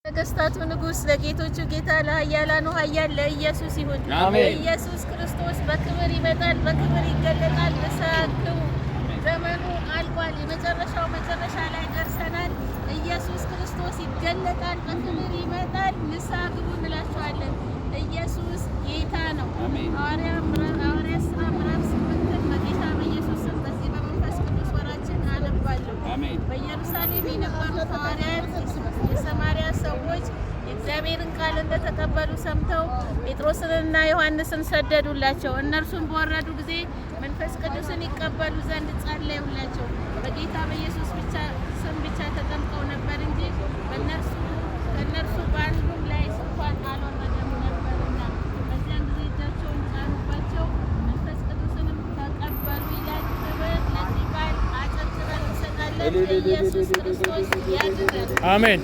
ነገስታቱ ንጉስ ለጌቶቹ ጌታ ለኃያላኑ ኃያል ለኢየሱስ ይሁን። ኢየሱስ ክርስቶስ በክብር ይመጣል፣ በክብር ይገለጣል። ንስሐ ግቡ። ዘመኑ አልቋል። የመጨረሻው መጨረሻ ላይ ደርሰናል። ኢየሱስ ክርስቶስ ይገለጣል፣ በክብር ይመጣል። ንስሐ ግቡ እንላችኋለን። ኢየሱስ ጌታ ነው። ሐዋርያት ሥራ ምዕራፍ 8 በጌታ በኢየሱስ ስም በዚህ በመንፈስ ቅዱስ ወራችን አነባለሁ። በኢየሩሳሌም የነበሩት ሐዋርያት የሰማርያ ሰዎች የእግዚአብሔርን ቃል እንደተቀበሉ ሰምተው ጴጥሮስንና ዮሐንስን ሰደዱላቸው። እነርሱም በወረዱ ጊዜ መንፈስ ቅዱስን ይቀበሉ ዘንድ ጸለዩላቸው። በጌታ በኢየሱስ ስም ብቻ ተጠምቀው ነበር እንጂ ከእነርሱ በአንዱም ላይ እንኳን አልወረደም ነበርና። በዚያን ጊዜ እጃቸውን ጫኑባቸው፣ መንፈስ ቅዱስንም ተቀበሉ ይላል። ክብር ለዚህ ቃል አጨብጭበን እንሰጣለን። ኢየሱስ ክርስቶስ ያድነን። አሜን።